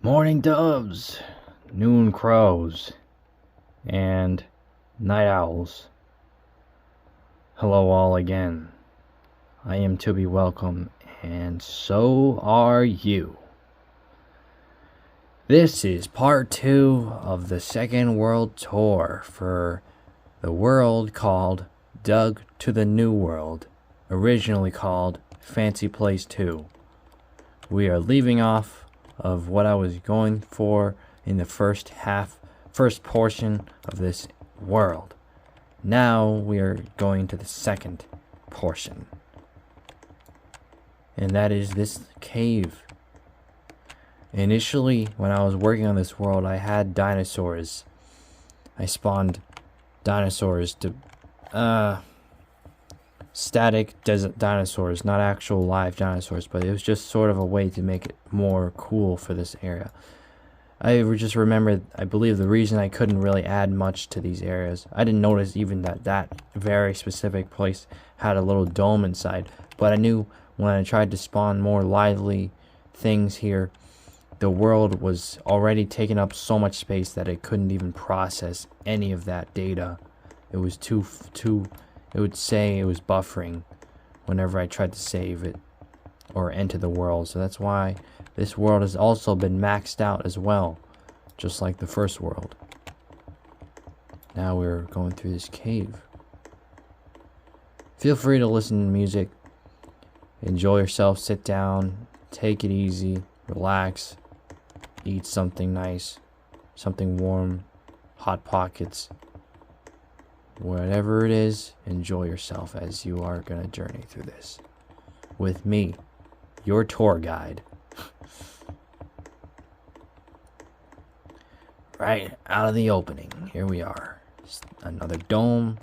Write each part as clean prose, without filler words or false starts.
Morning doves, noon crows, and night owls. Hello all again. I am to be welcome, and so are you. This is part 2 of the second world tour for the world called Doug to the New World, originally called Fancy Place 2. We are leaving off of what I was going for in the first portion of this world. Now we are going to the second portion, and that is this cave. Initially, when I was working on this world, I had dinosaurs. I spawned dinosaurs to static desert dinosaurs, not actual live dinosaurs, but it was just sort of a way to make it more cool for this area. I just remembered, I believe the reason I couldn't really add much to these areas, I didn't notice even that very specific place had a little dome inside, but I knew when I tried to spawn more lively things here, the world was already taking up so much space that it couldn't even process any of that data. It was it would say it was buffering whenever I tried to save it or enter the world. So that's why this world has also been maxed out as well, just like the first world. Now we're going through this cave. Feel free to listen to music, enjoy yourself, sit down, take it easy, relax, eat something nice, something warm, Hot Pockets. Whatever it is, enjoy yourself as you are going to journey through this with me, your tour guide. Right out of the opening, here we are. Another dome.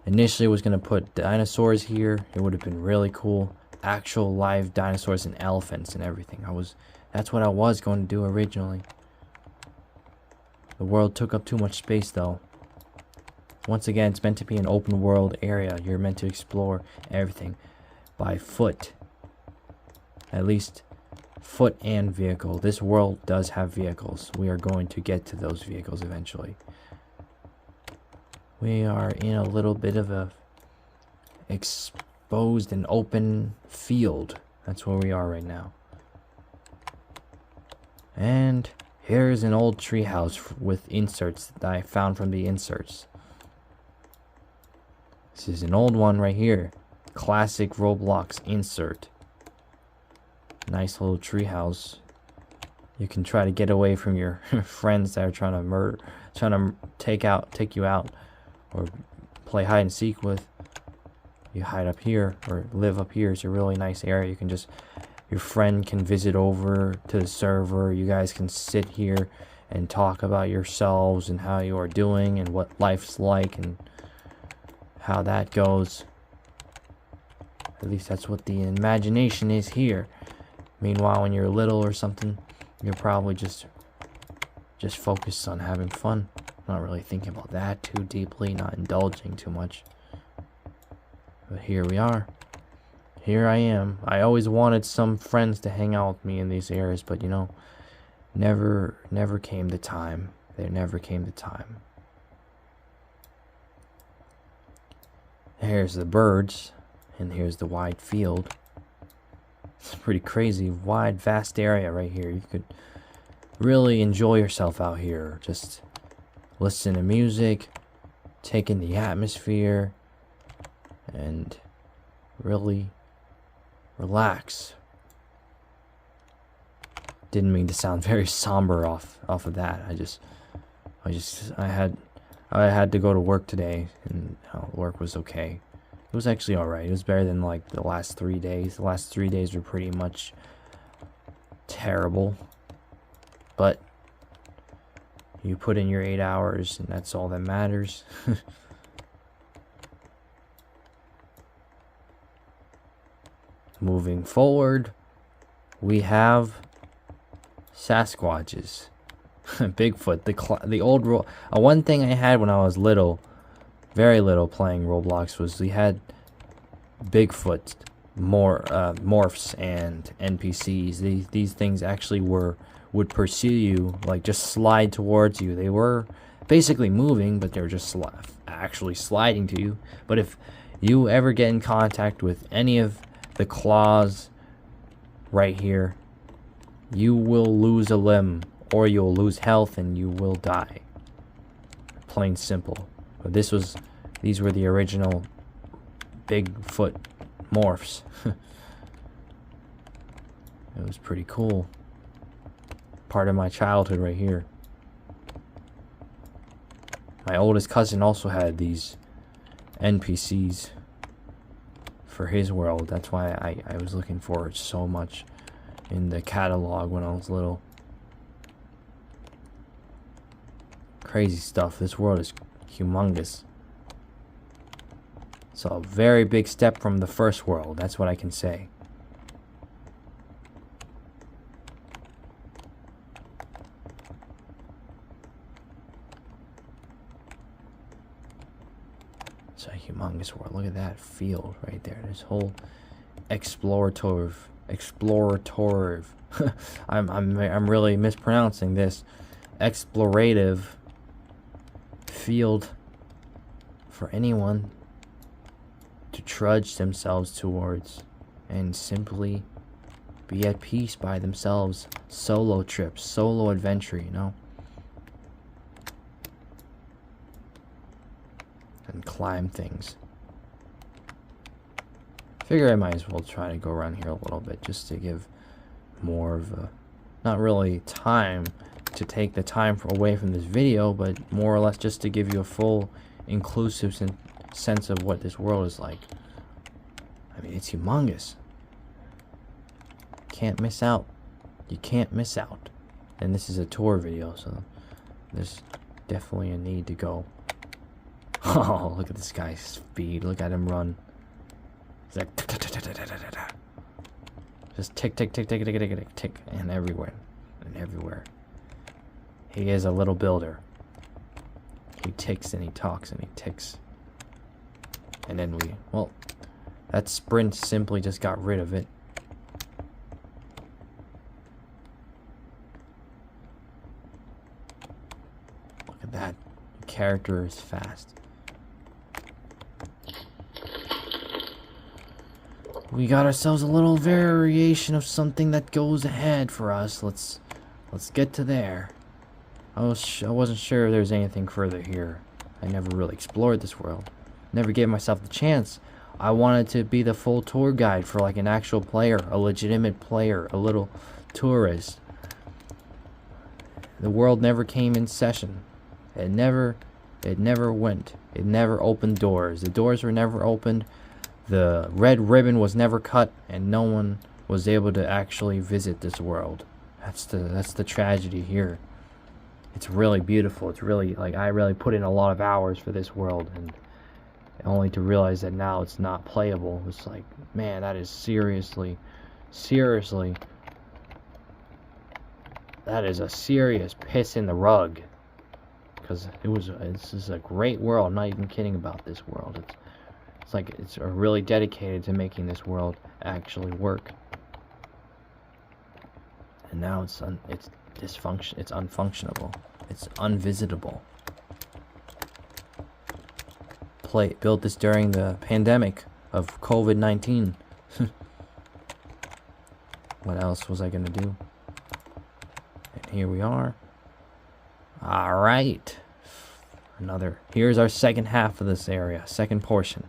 Initially, I was going to put dinosaurs here. It would have been really cool. Actual live dinosaurs and elephants and everything. That's what I was going to do originally. The world took up too much space though. Once again, it's meant to be an open world area. You're meant to explore everything by foot. At least foot and vehicle. This world does have vehicles. We are going to get to those vehicles eventually. We are in a little bit of a exposed and open field. That's where we are right now. And here's an old treehouse with inserts that I found from the inserts. This is an old one right here. Classic Roblox insert. Nice little treehouse. You can try to get away from your friends that are trying to take you out, or play hide and seek with. You hide up here or live up here. It's a really nice area. Your friend can visit over to the server. You guys can sit here and talk about yourselves and how you are doing and what life's like and how that goes. At least that's what the imagination is here. Meanwhile, when you're little or something, you're probably just focused on having fun, not really thinking about that too deeply, not indulging too much. But here we are. Here I am. I always wanted some friends to hang out with me in these areas, but you know, never came the time. There never came the time. Here's the birds, and here's the wide field. It's a pretty crazy, wide, vast area right here. You could really enjoy yourself out here. Just listen to music, take in the atmosphere, and really relax. Didn't mean to sound very somber off of that. I had to go to work today, and work was okay. It was actually alright. It was better than like the last 3 days. The last 3 days were pretty much terrible. But you put in your 8 hours, and that's all that matters. Moving forward, we have Sasquatches. Bigfoot, the old one thing I had when I was little, very little, playing Roblox was we had Bigfoot morphs and NPCs. These things actually would pursue you, like just slide towards you. They were basically moving, but they're just actually sliding to you. But if you ever get in contact with any of the claws right here, you will lose a limb, or you'll lose health and you will die. Plain simple. But these were the original Bigfoot morphs. It was pretty cool. Part of my childhood right here. My oldest cousin also had these NPCs for his world. That's why I was looking for it so much in the catalog when I was little. Crazy stuff. This world is humongous. It's a very big step from the first world. That's what I can say. It's a humongous world. Look at that field right there. This whole explorative. I'm really mispronouncing this. Explorative field for anyone to trudge themselves towards and simply be at peace by themselves. Solo trips, solo adventure, you know? And climb things. Figure I might as well try to go around here a little bit just to give more of a, not really time to take the time away from this video, but more or less just to give you a full inclusive sense of what this world is like. I mean, it's humongous. Can't miss out. You can't miss out. And this is a tour video, so there's definitely a need to go. Oh, look at this guy's speed. Look at him run. He's like just tick, tick, tick, tick, tick, tick, tick, tick, and everywhere. And everywhere. He is a little builder. He ticks and he talks and he ticks. And then well, that sprint simply just got rid of it. Look at that. The character is fast. We got ourselves a little variation of something that goes ahead for us. Let's get to there. I wasn't sure if there was anything further here. I never really explored this world. Never gave myself the chance. I wanted to be the full tour guide for like an actual player, a legitimate player, a little tourist. The world never came in session. It never went. It never opened doors. The doors were never opened. The red ribbon was never cut, and no one was able to actually visit this world. That's the tragedy here. It's really beautiful. It's really, like, I really put in a lot of hours for this world, and only to realize that now it's not playable. It's like, man, that is seriously, that is a serious piss in the rug. Because this is a great world. I'm not even kidding about this world. It's like it's really dedicated to making this world actually work. And now it's dysfunction. It's unfunctionable. It's unvisitable. Built this during the pandemic of COVID-19. What else was I gonna do? And here we are. All right. Here's our second half of this area. Second portion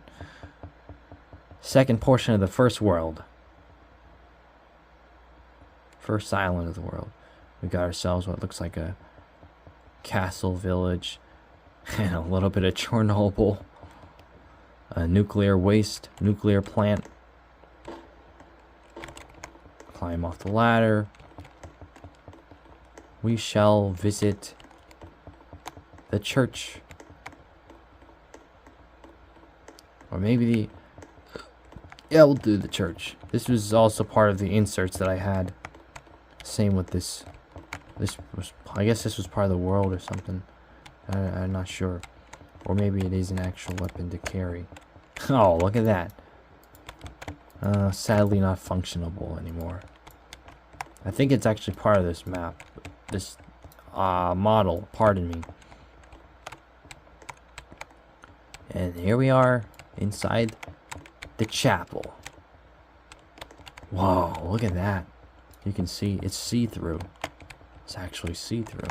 of the first world. First island of the world. We got ourselves what looks like a castle village and a little bit of Chernobyl. A nuclear plant. Climb off the ladder. We shall visit the church. Or maybe yeah, we'll do the church. This was also part of the inserts that I had. Same with this. I guess this was part of the world or something. I'm not sure. Or maybe it is an actual weapon to carry. Oh, look at that. Sadly not functionable anymore. I think it's actually part of this map. This model, pardon me. And here we are inside the chapel. Whoa, look at that. You can see it's see-through. It's actually see-through.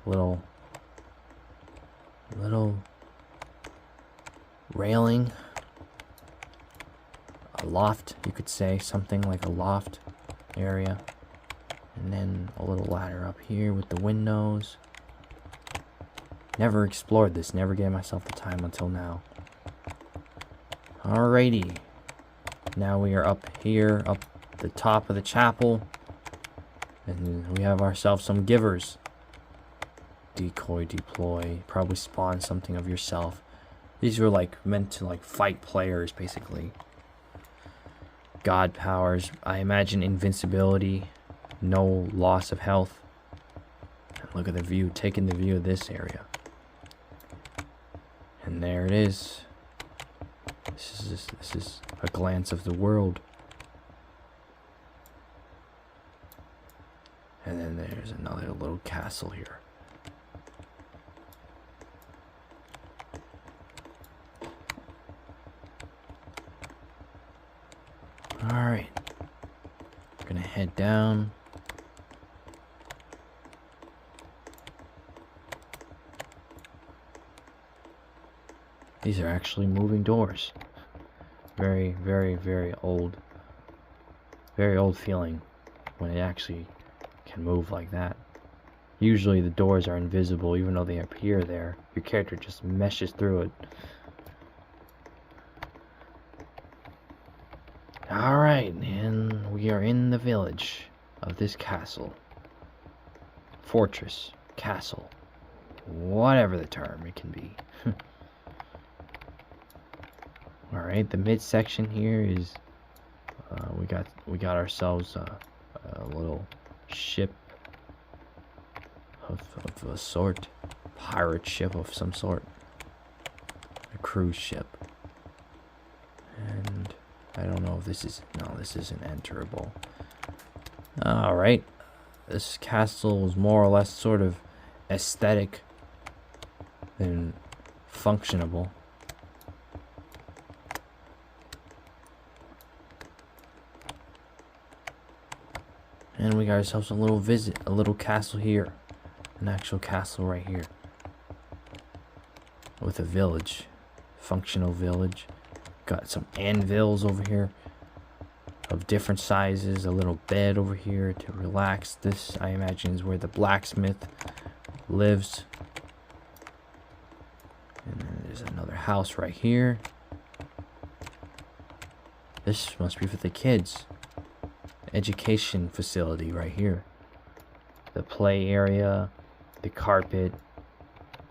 Little railing. A loft, you could say, something like a loft area. And then a little ladder up here with the windows. Never explored this, never gave myself the time until now. Alrighty. Now we are up here, up the top of the chapel. And we have ourselves some givers. Decoy, deploy, probably spawn something of yourself. These were like meant to like fight players, basically. God powers, I imagine invincibility, no loss of health. And look at the view, taking the view of this area. And there it is. This is a glance of the world. And then there's another little castle here. Alright. We're gonna head down. These are actually moving doors. Very, very, very old. Very old feeling when it actually can move like that. Usually the doors are invisible even though they appear there. Your character just meshes through it. Alright, and we are in the village of this castle. Fortress, castle, whatever the term it can be. Alright, the midsection here is we got ourselves a little ship of a sort, pirate ship of some sort, a cruise ship. And I don't know if this is, no, this isn't enterable. Alright, this castle is more or less sort of aesthetic than functionable. And we got ourselves a little castle here. An actual castle right here. With a village. Functional village. Got some anvils over here. Of different sizes. A little bed over here to relax. This, I imagine, is where the blacksmith lives. And then there's another house right here. This must be for the kids. Education facility right here. The play area, the carpet,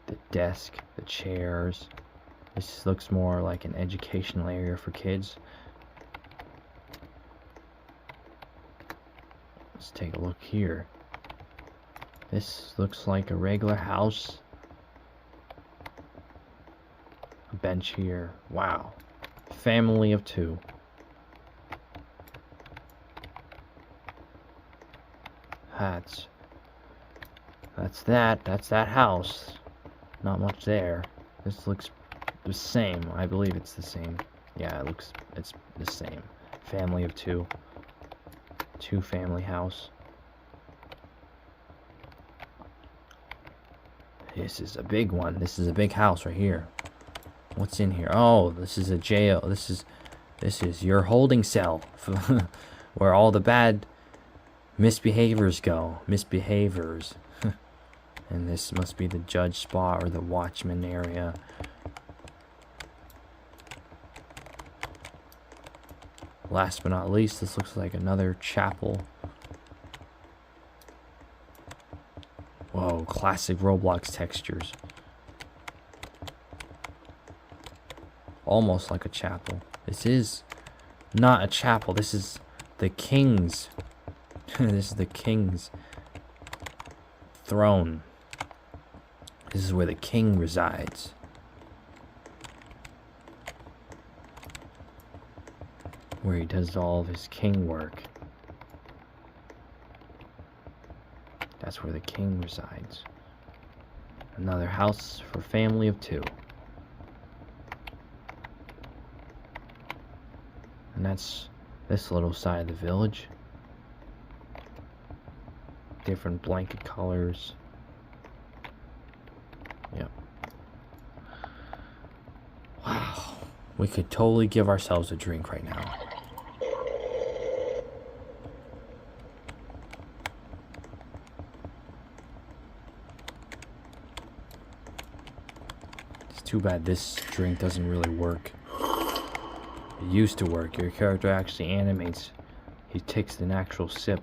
the desk, the chairs. This looks more like an educational area for kids. Let's take a look here. This looks like a regular house. A bench here. Wow. Family of 2. That's that house. Not much there. This looks the same. I believe it's the same. Yeah, it's the same. Family of 2. 2-family house. This is a big one. This is a big house right here. What's in here? Oh, this is a jail. This is your holding cell where all the bad misbehaviors go. Misbehaviors. And this must be the judge spot or the watchman area. Last but not least, this looks like another chapel. Whoa, classic Roblox textures. Almost like a chapel. This is not a chapel. This is the king's. This is the king's throne. This is where the king resides. where he does all of his king work. That's where the king resides. Another house for family of 2. And that's this little side of the village. Different blanket colors. Yep. Wow. We could totally give ourselves a drink right now. It's too bad this drink doesn't really work. It used to work. Your character actually animates. He takes an actual sip.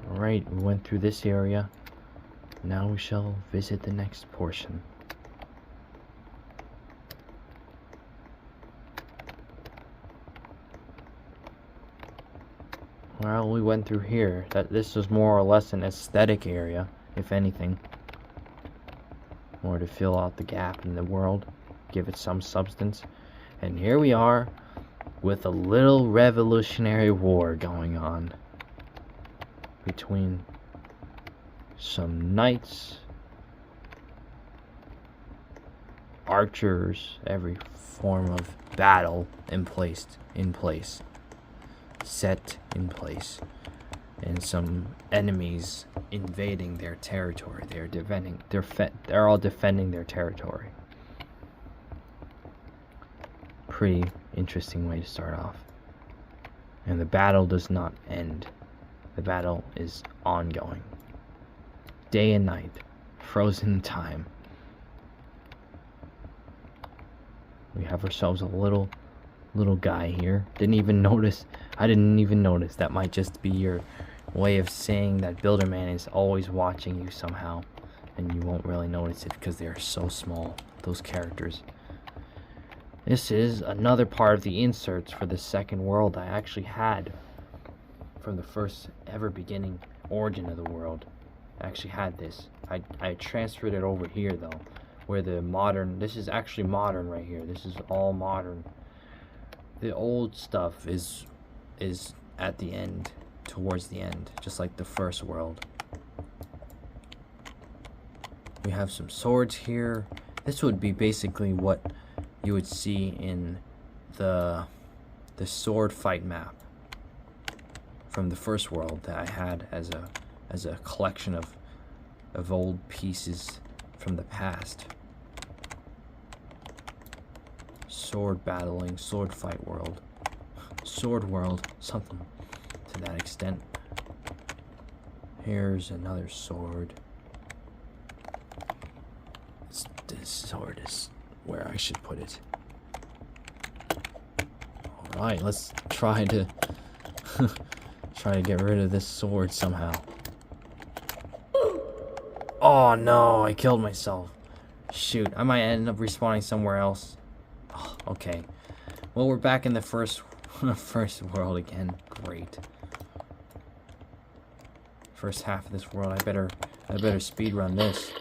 Alright, we went through this area. Now we shall visit the next portion. Well, we went through here. This was more or less an aesthetic area, if anything. More to fill out the gap in the world, give it some substance. And here we are with a little revolutionary war going on between some knights, archers, every form of battle set in place, and some enemies invading their territory. They're all defending their territory. Pretty interesting way to start off. And the battle does not end. The battle is ongoing. Day and night, frozen in time. We have ourselves a little guy here. Didn't even notice. I didn't even notice. That might just be your way of saying that Builderman is always watching you somehow, and you won't really notice it because they are so small, those characters. This is another part of the inserts for the second world I actually had from the first ever beginning origin of the world. I actually had this. I transferred it over here though, where the modern, this is actually modern right here. This is all modern. The old stuff is at the end, towards the end, just like the first world. We have some swords here. This would be basically what you would see in the sword fight map from the first world that I had as a collection of old pieces from the past. Sword battling, sword fight world, sword world, something to that extent. Here's another sword. This sword is where I should put it. Alright, let's try to get rid of this sword somehow. Oh no, I killed myself. Shoot, I might end up respawning somewhere else. Oh, okay. Well, we're back in the first world again. Great. First half of this world. I better speed run this.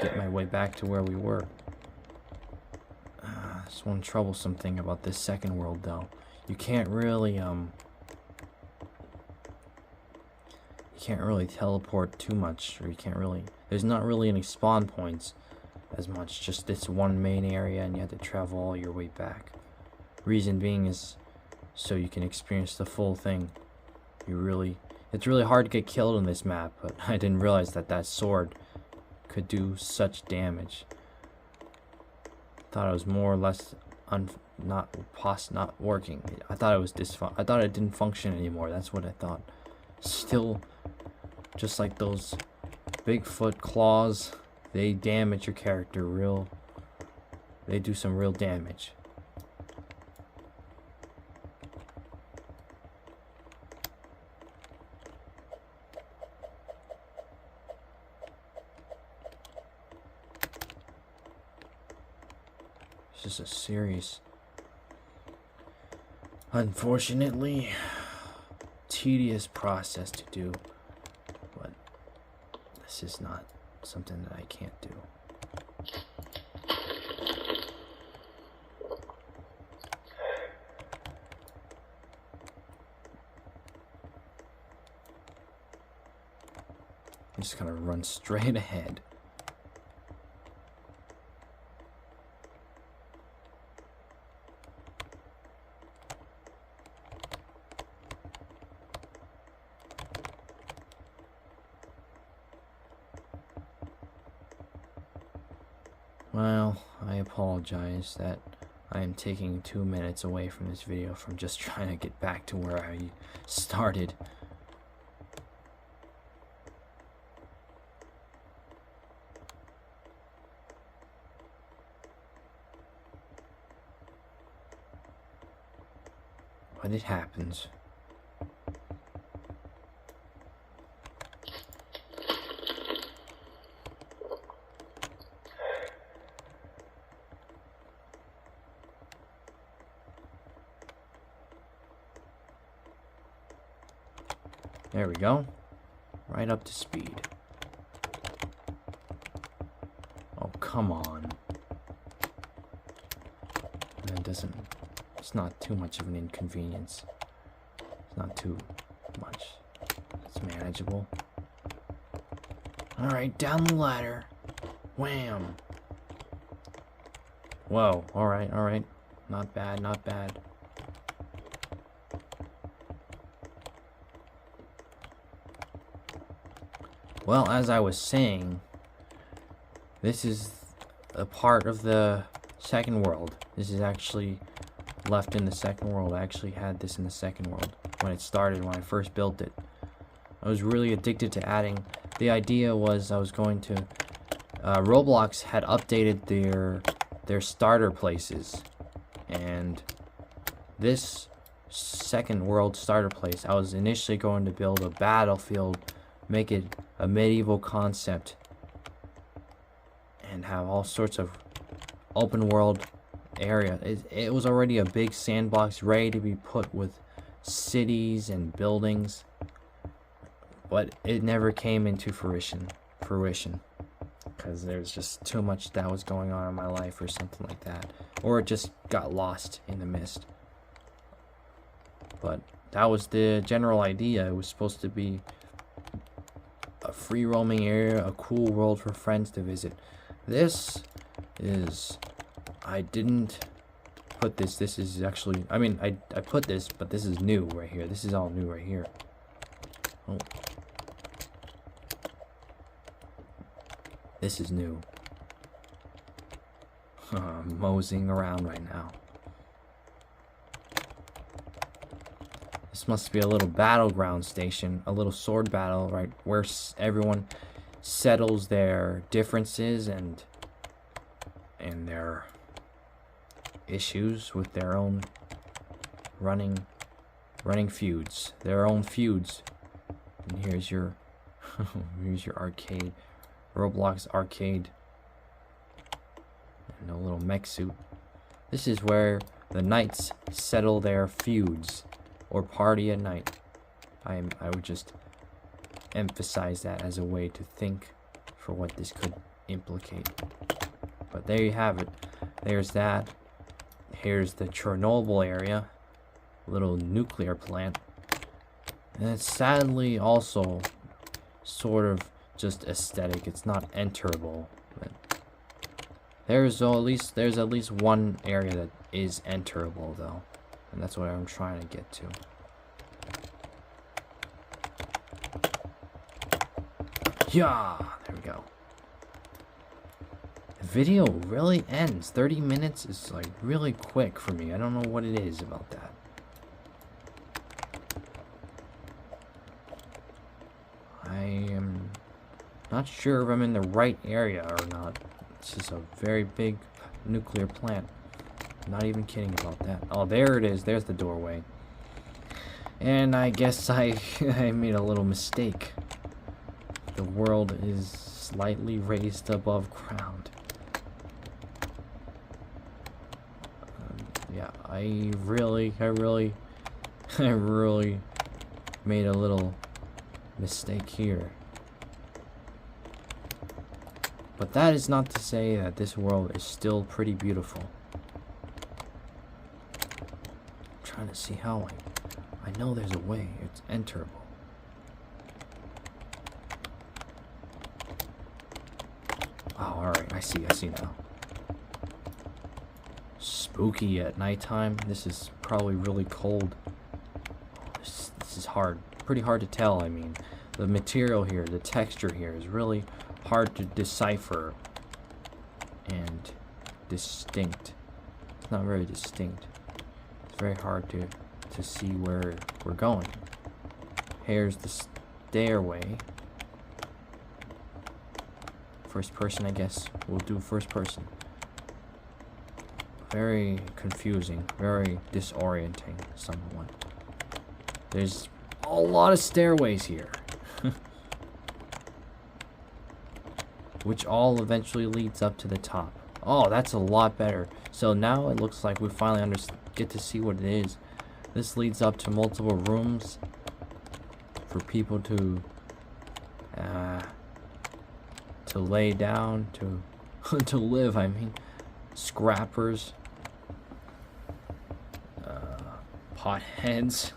Get my way back to where we were. Just one troublesome thing about this second world though. You can't really teleport too much, or there's not really any spawn points as much, just this one main area and you have to travel all your way back. Reason being is so you can experience the full thing. It's really hard to get killed in this map, but I didn't realize that sword could do such damage. Thought it was more or less not working. I thought it was I thought it didn't function anymore. That's what I thought. Still, just like those Bigfoot claws, they damage your character they do some real damage. It's just a serious, unfortunately, tedious process to do. But the This is not something that I can't do. I'm just gonna run straight ahead. Well, I apologize that I am taking 2 minutes away from this video from just trying to get back to where I started. But it happens. There we go. Right up to speed. Oh, come on. That doesn't... It's not too much of an inconvenience. It's not too much. It's manageable. Alright, down the ladder. Wham! Whoa, alright, alright. Not bad, not bad. Well, as I was saying, this is a part of the second world. This is actually left in the second world. I actually had this in the second world when it started, when I first built it. I was really addicted to adding. The idea was I was going to... Roblox had updated their starter places. And this second world starter place, I was initially going to build a battlefield, make it a medieval concept, and have all sorts of open world area. It was already a big sandbox ready to be put with cities and buildings, but it never came into fruition because there's just too much that was going on in my life or something like that, or it just got lost in the mist. But that was the general idea. It was supposed to be a free roaming area, a cool world for friends to visit. This is... I didn't put this. This is actually... I mean, I put this, but this is new right here. This is all new right here. Oh. This is new. I'm moseying around right now. This must be a little battleground station, a little sword battle, right, where everyone settles their differences and their issues with their own running feuds, their own feuds. And here's your here's your arcade, Roblox arcade, and a little mech suit. This is where the knights settle their feuds or party at night. I would just emphasize that as a way to think for what this could implicate. But there you have it. There's that. Here's the Chernobyl area, little nuclear plant. And it's sadly also sort of just aesthetic. It's not enterable. But there's at least one area that is enterable though. And that's what I'm trying to get to. Yeah, there we go. The video really ends. 30 minutes is like really quick for me. I don't know what it is about that. I am not sure if I'm in the right area or not. This is a very big nuclear plant. I'm not even kidding about that. Oh, there it is. There's the doorway. And I guess I made a little mistake. The world is slightly raised above ground. Yeah, I really made a little mistake here. But that is not to say that this world is still pretty beautiful. I'm trying to see how I know there's a way. It's enterable. Oh, alright, I see now. Spooky at nighttime. This is probably really cold. This is hard. Pretty hard to tell, I mean. The material here, the texture here is really hard to decipher. And distinct. It's not very distinct. It's very hard to see where we're going. Here's the stairway. First person, I guess. We'll do first person. Very confusing, very disorienting, somewhat. There's a lot of stairways here. Which all eventually leads up to the top. Oh, that's a lot better. So now it looks like we finally get to see what it is. This leads up to multiple rooms for people to lay down, to live, I mean. Scrappers. Potheads.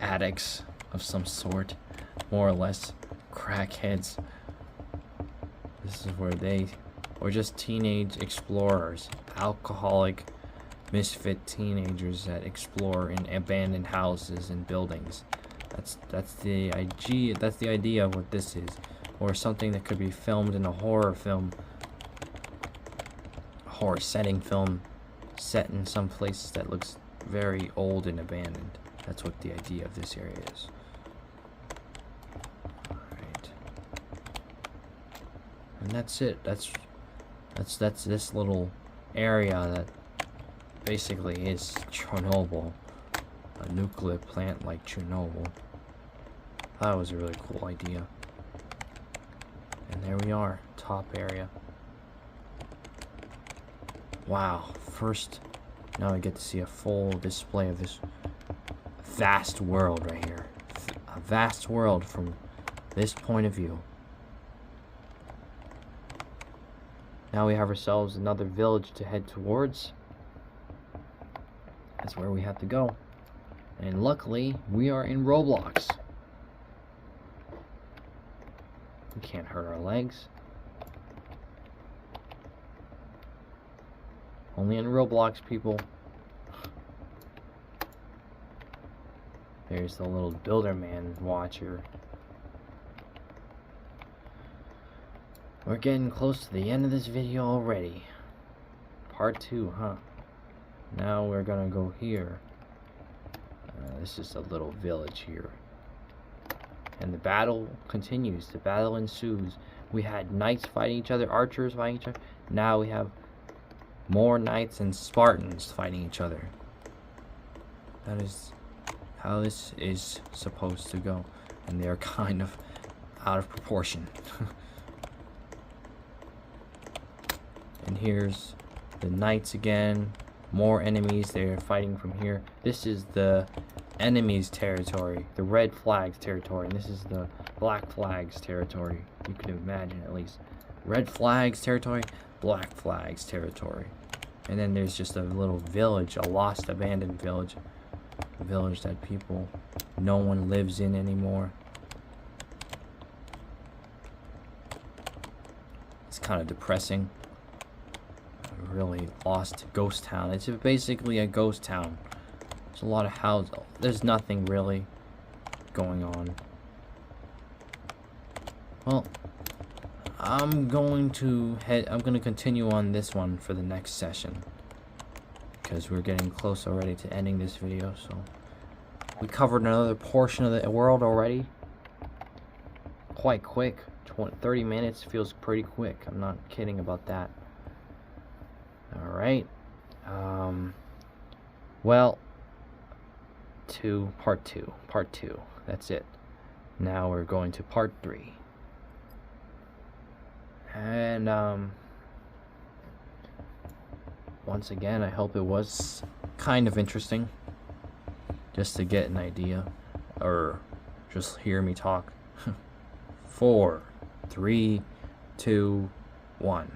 Addicts of some sort. More or less. Crackheads. This is where or just teenage explorers. Alcoholic, misfit teenagers that explore in abandoned houses and buildings. That's the idea of what this is. Or something that could be filmed in a horror film. A horror setting film set in some place that looks very old and abandoned. That's what the idea of this area is. Alright. And that's it. That's this little area that basically is Chernobyl. A nuclear plant like Chernobyl. That was a really cool idea. And there we are, top area. Wow, now I get to see a full display of this vast world right here. A vast world from this point of view. Now we have ourselves another village to head towards. That's where we have to go. And luckily, we are in Roblox. We can't hurt our legs. Only in Roblox, people. There's the little builder man watcher. We're getting close to the end of this video already. Part 2, huh? Now we're gonna go here. This is a little village here. And the battle continues. The battle ensues. We had knights fighting each other, archers fighting each other. Now we have more knights and Spartans fighting each other. That is how this is supposed to go. And they're kind of out of proportion. And here's the knights again. More enemies. They're fighting from here. This is the enemy's territory, the red flags territory, and this is the black flags territory. You can imagine, at least. Red flags territory, black flags territory. And then there's just a little village, a lost, abandoned village. A village that no one lives in anymore. It's kind of depressing. A really lost ghost town. It's basically a ghost town. There's a lot of houses. There's nothing really going on. Well, I'm going to continue on this one for the next session, because we're getting close already to ending this video. So we covered another portion of the world already. Quite quick. 30 minutes feels pretty quick. I'm not kidding about that. All right. Well, part two. That's it. Now we're going to part 3. And once again, I hope it was kind of interesting, just to get an idea, or just hear me talk. 4, 3, 2, 1.